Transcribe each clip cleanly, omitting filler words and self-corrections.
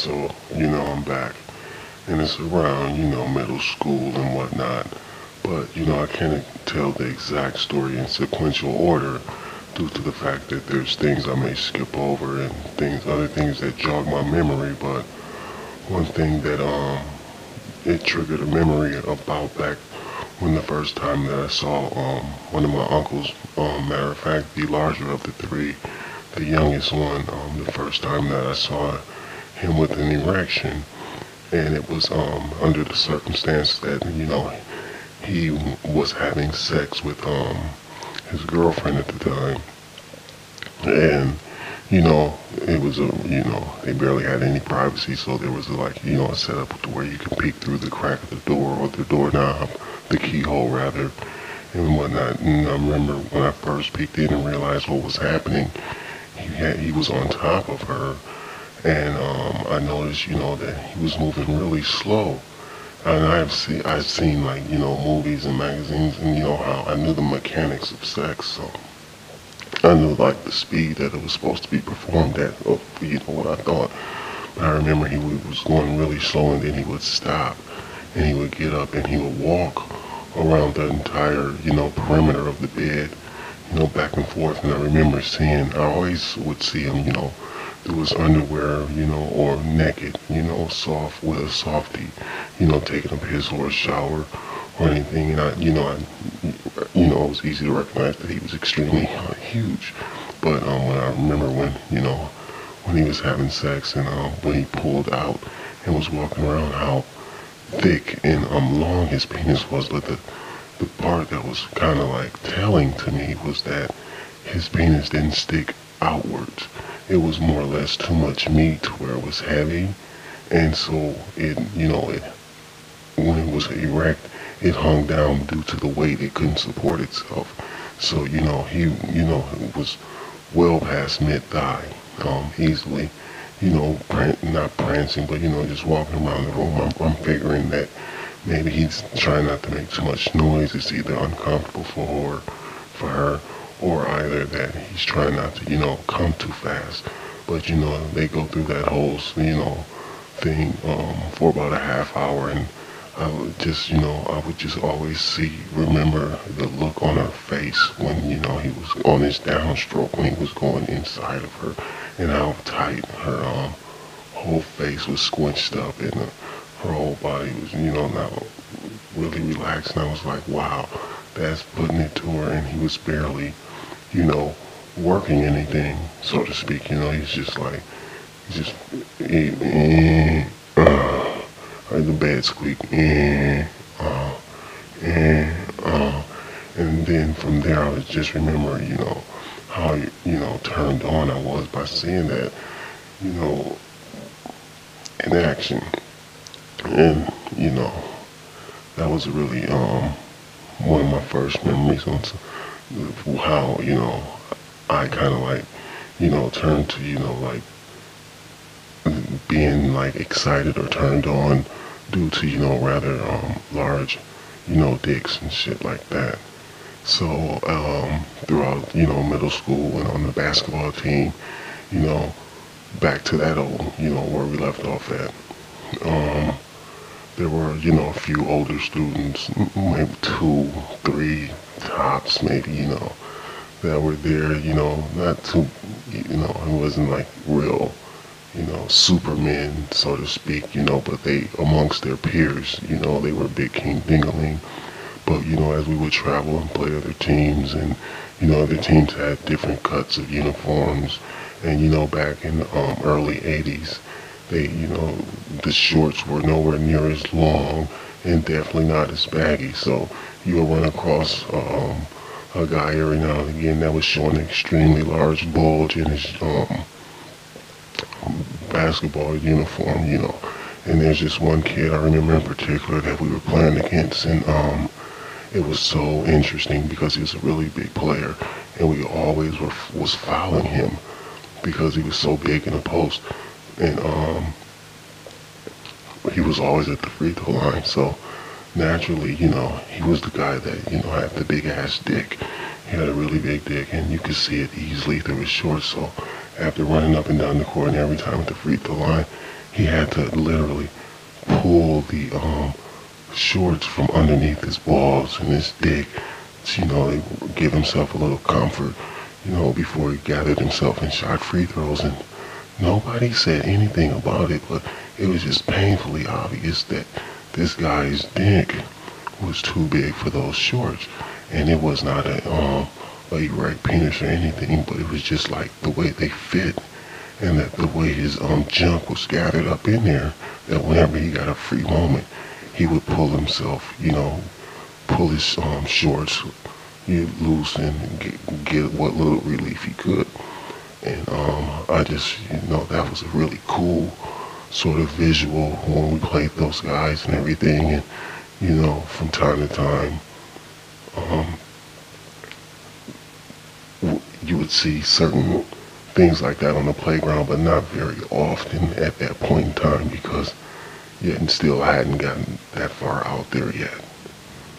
So, I'm back. And it's around, middle school and whatnot. But, I can't tell the exact story in sequential order due to the fact that there's things I may skip over and other things that jog my memory. But one thing that, it triggered a memory about back when the first time that I saw, one of my uncles, matter of fact, the larger of the three, the youngest one, the first time that I saw him with an erection, and it was under the circumstance that he was having sex with his girlfriend at the time, and it was they barely had any privacy, so there was a setup to where you can peek through the crack of the door or the doorknob, the keyhole rather, and whatnot. And I remember when I first peeked in and realized what was happening, he was on top of her, and I noticed that he was moving really slow. And I've seen movies and magazines, and how I knew the mechanics of sex, so I knew the speed that it was supposed to be performed at, or what I thought. But I remember he was going really slow, and then he would stop, and he would get up, and he would walk around the entire perimeter of the bed, back and forth. And I remember I always would see him, through his underwear, or naked, soft with a softie, taking a piss or a shower or anything. And it was easy to recognize that he was extremely huge. But when I remember when he was having sex and when he pulled out and was walking around, how thick and long his penis was. But the part that was kind of telling to me was that his penis didn't stick outwards. It was more or less too much meat where it was heavy, and so when it was erect, it hung down due to the weight. It couldn't support itself. So he was well past mid thigh, easily. Not prancing, but just walking around the room. I'm figuring that maybe he's trying not to make too much noise. It's either uncomfortable for her, or either that he's trying not to, come too fast. But they go through that whole, thing for about a half hour, and I would just always remember the look on her face when, he was on his downstroke, when he was going inside of her, and how tight her whole face was squinched up, and her whole body was, not really relaxed. And I was like, wow, that's putting it to her, and he was barely, working anything, so to speak. He's just like the bed squeak, and then from there I was just remember, how, turned on I was by seeing that, in action. And, that was really, one of my first memories on how, I kind of turned to, being excited or turned on due to, rather, large, dicks and shit like that. So, throughout, middle school and on the basketball team, you know, back to that old, where we left off at. There were, a few older students, maybe two, three tops, maybe, that were there, not too, it wasn't real, supermen, so to speak, but they, amongst their peers, they were big King Dingaling. But, as we would travel and play other teams, and, other teams had different cuts of uniforms, and, back in the early 80s, they, the shorts were nowhere near as long and definitely not as baggy. So you would run across a guy every now and again that was showing an extremely large bulge in his basketball uniform, And there's just one kid I remember in particular that we were playing against, and it was so interesting because he was a really big player, and we always was fouling him because he was so big in the post, and he was always at the free throw line. So naturally, he was the guy that had the big ass dick. He had a really big dick, and you could see it easily through his shorts. So after running up and down the court and every time at the free throw line, he had to literally pull the shorts from underneath his balls and his dick, to give himself a little comfort, before he gathered himself and shot free throws. And nobody said anything about it, but it was just painfully obvious that this guy's dick was too big for those shorts. And it was not a erect penis or anything, but it was just like the way they fit, and that the way his junk was gathered up in there, that whenever he got a free moment, he would pull himself, pull his shorts loose and get what little relief he could. And I just, that was a really cool sort of visual when we played those guys and everything. And, from time to time, um, you would see certain things like that on the playground, but not very often at that point in time, because yet and still I hadn't gotten that far out there yet.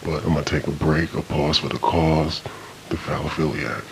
But I'm going to take a break, a pause for the cause, the Fallophiliac.